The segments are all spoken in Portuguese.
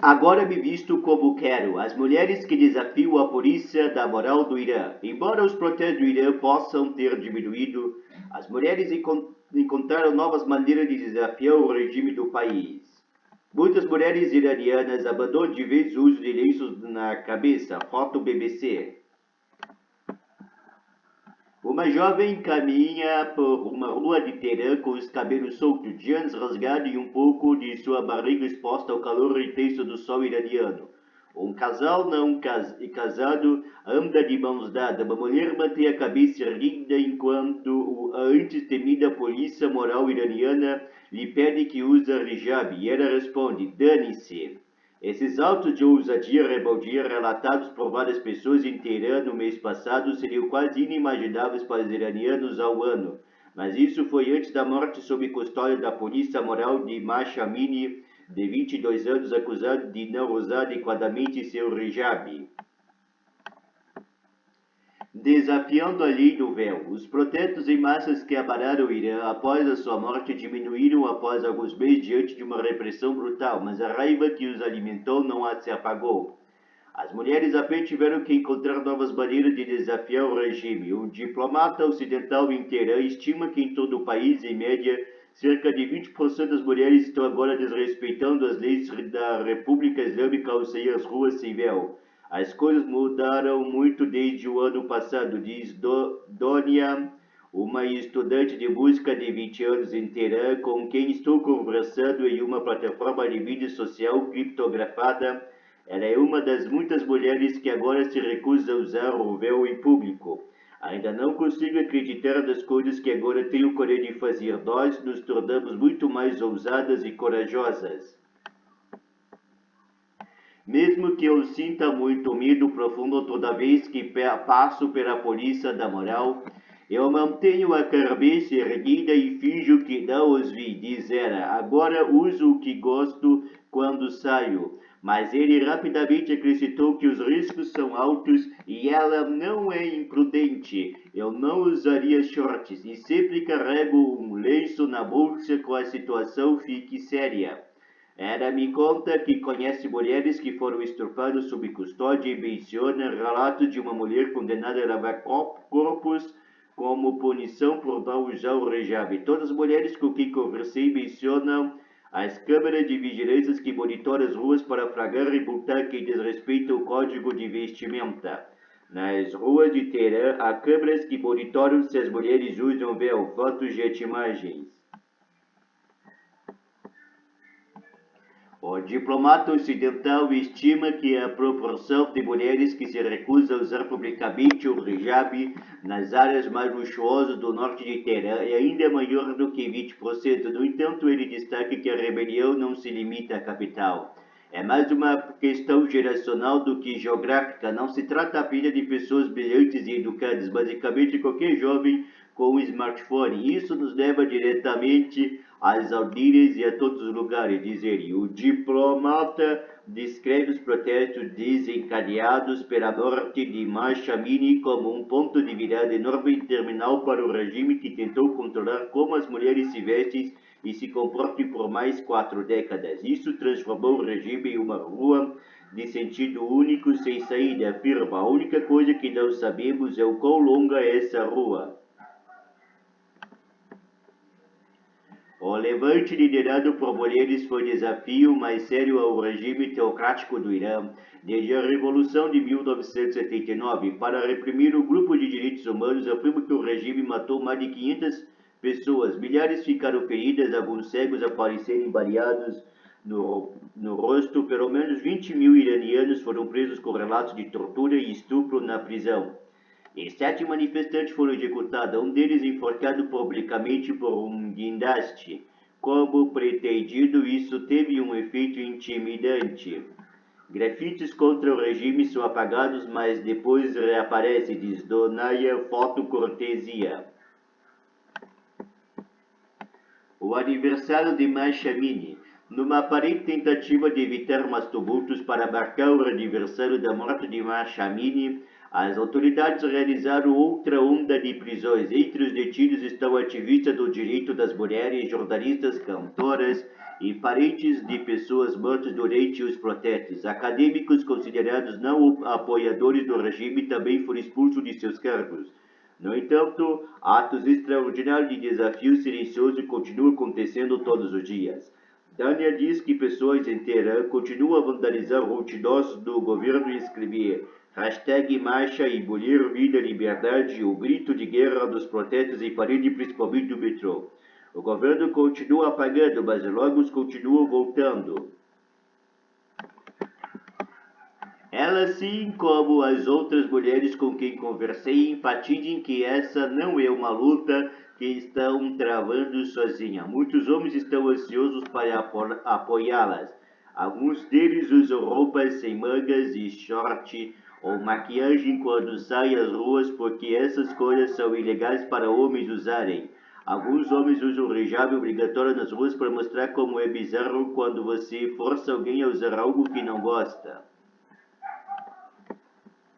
Agora me visto como quero, as mulheres que desafiam a polícia da moral do Irã. Embora os protestos do Irã possam ter diminuído, as mulheres encontraram novas maneiras de desafiar o regime do país. Muitas mulheres iranianas abandonam de vez o uso de lenços na cabeça, foto BBC. Uma jovem caminha por uma rua de Teherã com os cabelos soltos, jeans rasgados e um pouco de sua barriga exposta ao calor intenso do sol iraniano. Um casal não casado anda de mãos dadas. Uma mulher mantém a cabeça erguida enquanto a antes temida polícia moral iraniana lhe pede que use hijab. E ela responde: dane-se. Esses autos de ousadia e rebeldia relatados por várias pessoas em Teherã no mês passado seriam quase inimagináveis para os iranianos ao ano, mas isso foi antes da morte sob custódia da polícia moral de Mahsa Amini, de 22 anos, acusado de não usar adequadamente seu hijab. Desafiando a lei do véu. Os protestos em massas que abalaram o Irã após a sua morte diminuíram após alguns meses diante de uma repressão brutal, mas a raiva que os alimentou não se apagou. As mulheres apenas tiveram que encontrar novas maneiras de desafiar o regime. Um diplomata ocidental em Teherã estima que em todo o país, em média, cerca de 20% das mulheres estão agora desrespeitando as leis da República Islâmica ao sair às ruas sem véu. As coisas mudaram muito desde o ano passado, diz Donia, uma estudante de música de 20 anos em Teherã, com quem estou conversando em uma plataforma de mídia social criptografada. Ela é uma das muitas mulheres que agora se recusam a usar o véu em público. Ainda não consigo acreditar nas coisas que agora tenho coragem de fazer. Nós nos tornamos muito mais ousadas e corajosas. Mesmo que eu sinta muito medo profundo toda vez que passo pela polícia da moral, eu mantenho a cabeça erguida e finjo que não os vi, diz ela. Agora uso o que gosto quando saio. Mas ele rapidamente acrescentou que os riscos são altos e ela não é imprudente. Eu não usaria shorts e sempre carrego um lenço na bolsa quando a situação fique séria. Ela me conta que conhece mulheres que foram estupradas sob custódia e menciona relatos de uma mulher condenada a lavar corpos como punição por não usar o hijab. Todas as mulheres com quem conversei mencionam as câmeras de vigilância que monitoram as ruas para flagrar e multar quem desrespeita o código de vestimenta. Nas ruas de Teherã, há câmeras que monitoram se as mulheres usam véu, fotos e imagens. O diplomata ocidental estima que a proporção de mulheres que se recusam a usar publicamente o hijab nas áreas mais luxuosas do norte de Teherã é ainda maior do que 20%. No entanto, ele destaca que a rebelião não se limita à capital. É mais uma questão geracional do que geográfica. Não se trata apenas de pessoas brilhantes e educadas, basicamente qualquer jovem com um smartphone. Isso nos leva diretamente às aldeias e a todos os lugares, diz ele. O diplomata descreve os protestos desencadeados pela morte de Mahsa Amini como um ponto de virada enorme e terminal para o regime que tentou controlar como as mulheres se vestem e se comportem por mais 4 décadas. Isso transformou o regime em uma rua de sentido único sem saída, afirma. A única coisa que não sabemos é o quão longa é essa rua. O levante liderado por mulheres foi o desafio mais sério ao regime teocrático do Irã desde a Revolução de 1979. Para reprimir o grupo de direitos humanos, afirma que o regime matou mais de 500 pessoas. Milhares ficaram feridas, alguns cegos apareceram baleados no rosto. Pelo menos 20 mil iranianos foram presos com relatos de tortura e estupro na prisão. E 7 manifestantes foram executados, um deles enforcado publicamente por um guindaste. Como pretendido, isso teve um efeito intimidante. Grafites contra o regime são apagados, mas depois reaparecem, diz Donaya Fotocortesia. O aniversário de Mahsa Amini. Numa aparente tentativa de evitar mais tumultos para marcar o aniversário da morte de Mahsa Amini, As autoridades realizaram outra onda de prisões. Entre os detidos estão ativistas do direito das mulheres, jornalistas, cantoras e parentes de pessoas mortas durante os protestos. Acadêmicos considerados não apoiadores do regime também foram expulsos de seus cargos. No entanto, atos extraordinários de desafio silencioso continuam acontecendo todos os dias. Daniel diz que pessoas em Teherã continuam a vandalizar outdoors do governo e escrever #marcha e abolir vida, liberdade, o grito de guerra dos protestos em Paris, principalmente do metrô. O governo continua apagando, mas logo continuam voltando. Ela, assim como as outras mulheres com quem conversei, enfatizam que essa não é uma luta que estão travando sozinha. Muitos homens estão ansiosos para apoiá-las. Alguns deles usam roupas sem mangas e short ou maquiagem quando saem às ruas porque essas coisas são ilegais para homens usarem. Alguns homens usam hijab obrigatório nas ruas para mostrar como é bizarro quando você força alguém a usar algo que não gosta.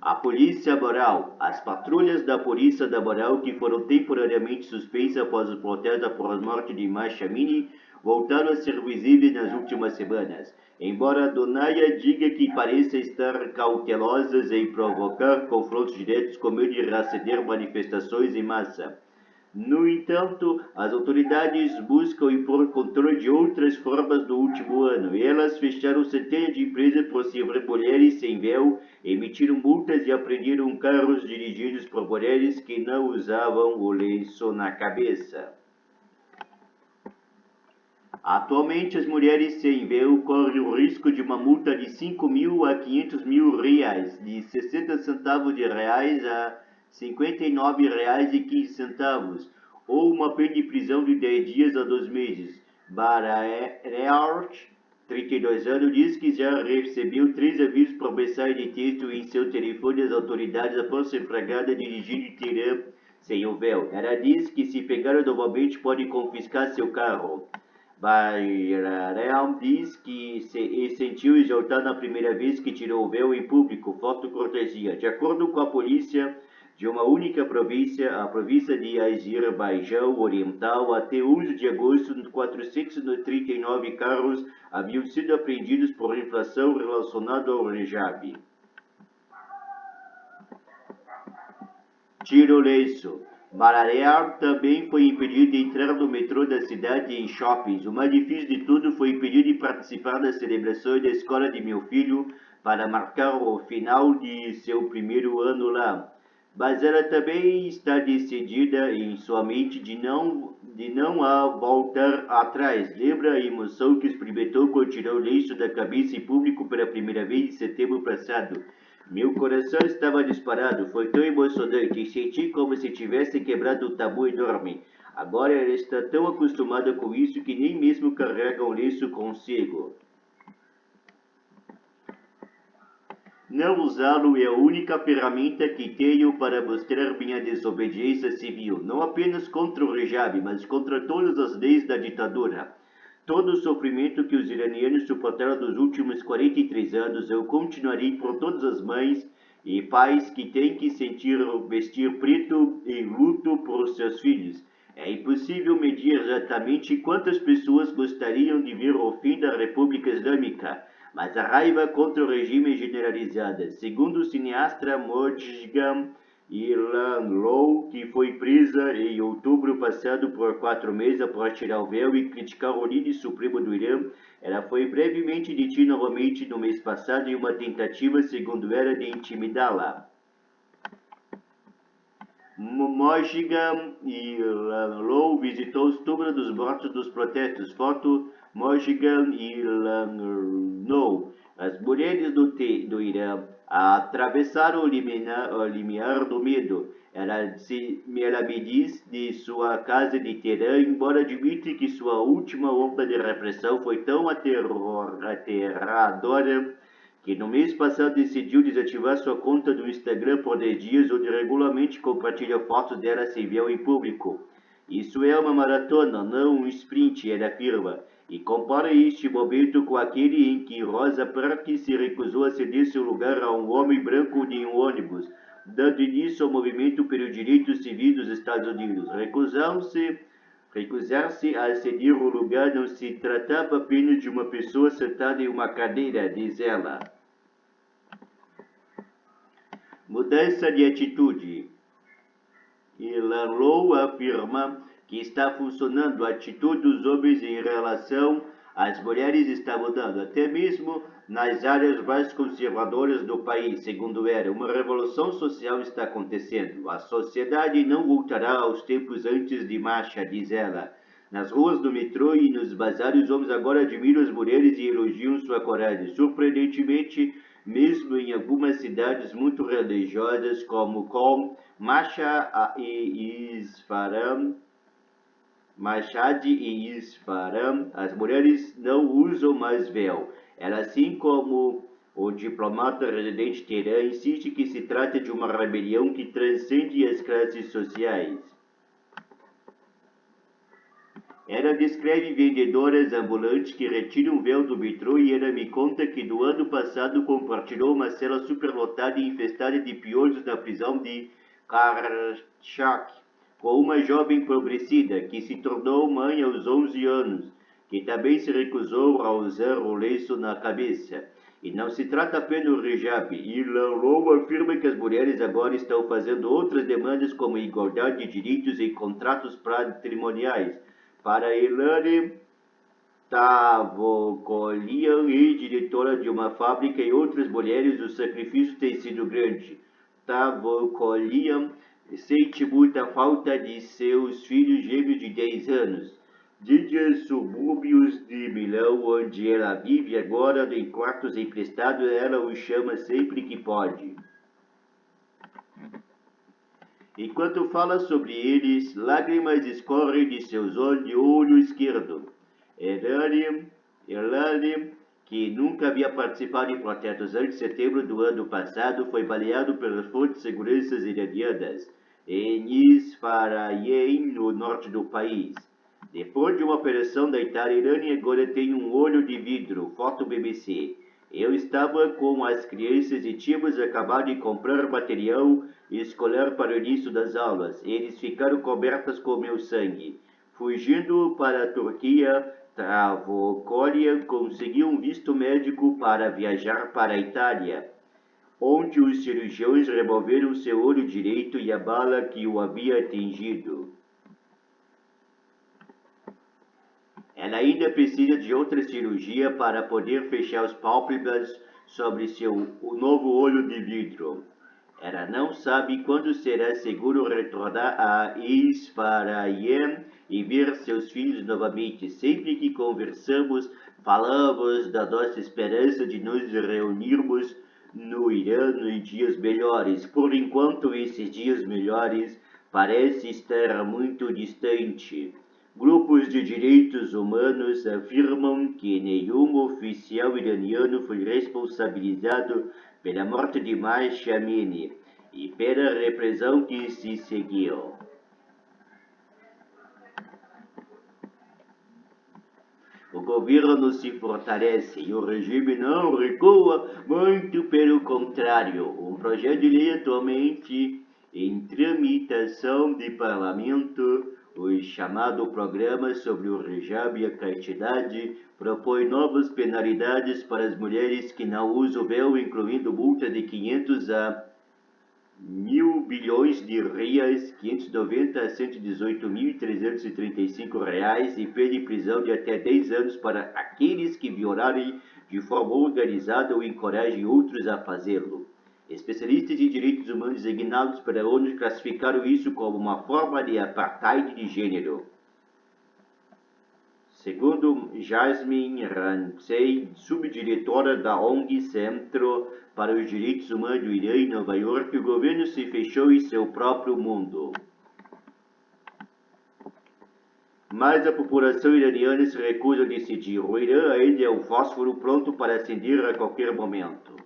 A Polícia Moral. As patrulhas da Polícia da Moral, que foram temporariamente suspensas após os protestos após a morte de Mahsa Amini, voltaram a ser visíveis nas últimas semanas. Embora Donaya diga que pareça estar cautelosas em provocar confrontos diretos com medo de reacender manifestações em massa. No entanto, as autoridades buscam impor controle de outras formas no último ano. Elas fecharam centenas de empresas por servir mulheres sem véu, emitiram multas e apreenderam carros dirigidos por mulheres que não usavam o lenço na cabeça. Atualmente, as mulheres sem véu correm o risco de uma multa de 5.000 a 500.000 reais, de 60 centavos de reais a R$ 59,15, ou uma pena de prisão de 10 dias a 2 meses. Baraert, 32 anos, diz que já recebeu 3 avisos por mensagem de texto em seu telefone das autoridades após ser flagrada dirigindo em Teherã sem o véu. Ela diz que se pegar novamente pode confiscar seu carro. Bayram diz que se sentiu exaltado na primeira vez que tirou o véu em público, foto cortesia. De acordo com a polícia de uma única província, a província de Azerbaijão Oriental, até 11 de agosto, 439 carros haviam sido apreendidos por infração relacionada ao hijab. Tirolêncio. Bararear também foi impedido de entrar no metrô da cidade e em shoppings. O mais difícil de tudo foi impedir de participar das celebrações da escola de meu filho para marcar o final de seu primeiro ano lá. Mas ela também está decidida em sua mente de não a voltar atrás. Lembra a emoção que experimentou quando tirou o lenço da cabeça em público pela primeira vez em setembro passado? Meu coração estava disparado, foi tão emocionante, senti como se tivesse quebrado um tabu enorme. Agora ela está tão acostumada com isso que nem mesmo carrega um lenço consigo. Não usá-lo é a única ferramenta que tenho para mostrar minha desobediência civil, não apenas contra o hijab, mas contra todas as leis da ditadura. Todo o sofrimento que os iranianos suportaram nos últimos 43 anos, eu continuarei por todas as mães e pais que têm que vestir preto em luto por seus filhos. É impossível medir exatamente quantas pessoas gostariam de ver o fim da República Islâmica, mas a raiva contra o regime é generalizada. Segundo o cineasta Mojgan Ilanlow, que foi presa em outubro passado por 4 meses após tirar o véu e criticar o líder supremo do Irã, ela foi brevemente detida novamente no mês passado em uma tentativa, segundo ela, de intimidá-la. Mojgan Ilanlow visitou os túmulos dos mortos dos protestos. Foto Mojgan Ilanlow. As mulheres do Irã atravessaram o limiar do medo. Ela me diz de sua casa de Teherã, embora admite que sua última onda de repressão foi tão aterradora que no mês passado decidiu desativar sua conta do Instagram por 10 dias, onde regularmente compartilha fotos dela sem véu em público. Isso é uma maratona, não um sprint, ela afirma, e compara este momento com aquele em que Rosa Parks se recusou a ceder seu lugar a um homem branco em um ônibus. dando início ao movimento pelos direitos civis dos Estados Unidos. Recusar-se a ceder o lugar não se tratava apenas de uma pessoa sentada em uma cadeira, diz ela. Mudança de atitude. Ilan Low afirma que está funcionando. A atitude dos homens em relação às mulheres está mudando, até mesmo nas áreas mais conservadoras do país. Segundo ela, uma revolução social está acontecendo. A sociedade não voltará aos tempos antes de marcha, diz ela. Nas ruas do metrô e nos bazares, os homens agora admiram as mulheres e elogiam sua coragem. Surpreendentemente, mesmo em algumas cidades muito religiosas como Qom, Mashhad e Isfahan, as mulheres não usam mais véu. Ela, assim como o diplomata residente Teherã, insiste que se trata de uma rebelião que transcende as classes sociais. Ela descreve vendedoras ambulantes que retiram o véu do metrô e ela me conta que no ano passado compartilhou uma cela superlotada e infestada de piolhos na prisão de Karchak, com uma jovem empobrecida que se tornou mãe aos 11 anos, que também se recusou a usar o lenço na cabeça. E não se trata apenas do hijab. Ilan Low afirma que as mulheres agora estão fazendo outras demandas como igualdade de direitos em contratos patrimoniais. Para Ilane Tavokolian, diretora de uma fábrica, e outras mulheres, o sacrifício tem sido grande. Tavokolian sente muita falta de seus filhos gêmeos de 10 anos. Desde os subúrbios de Milão, onde ela vive agora em quartos emprestados, ela os chama sempre que pode. Enquanto fala sobre eles, lágrimas escorrem de seus olhos de olho esquerdo. Erlane, que nunca havia participado em protestos antes de setembro do ano passado, foi baleado pelas forças de segurança iranianas em Isfahan, no norte do país. Depois de uma operação da Itália, Irânia agora tem um olho de vidro. Foto BBC. Eu estava com as crianças e tínhamos acabado de comprar material escolar para o início das aulas. Eles ficaram cobertos com meu sangue. Fugindo para a Turquia, Tavokolian conseguiu um visto médico para viajar para a Itália, onde os cirurgiões removeram seu olho direito e a bala que o havia atingido. Ela ainda precisa de outra cirurgia para poder fechar as pálpebras sobre o novo olho de vidro. Ela não sabe quando será seguro retornar a Isfahan e ver seus filhos novamente. Sempre que conversamos, falamos da nossa esperança de nos reunirmos no Irã em dias melhores. Por enquanto, esses dias melhores parecem estar muito distantes. Grupos de direitos humanos afirmam que nenhum oficial iraniano foi responsabilizado pela morte de Mahsa Amini e pela repressão que se seguiu. O governo se fortalece e o regime não recua, muito pelo contrário. Um projeto de lei atualmente em tramitação de parlamento, o chamado Programa sobre o Hijab e a Castidade, propõe novas penalidades para as mulheres que não usam véu, incluindo multa de 500 a 1.000 bilhões de reais, 590 a 118.335 reais, e pena de prisão de até 10 anos para aqueles que violarem de forma organizada ou encorajem outros a fazê-lo. Especialistas em direitos humanos designados pela ONU classificaram isso como uma forma de apartheid de gênero. Segundo Jasmine Ramsey, subdiretora da ONG Centro para os Direitos Humanos do Irã em Nova York, o governo se fechou em seu próprio mundo. Mas a população iraniana se recusa a decidir. O Irã ainda é um fósforo pronto para acender a qualquer momento.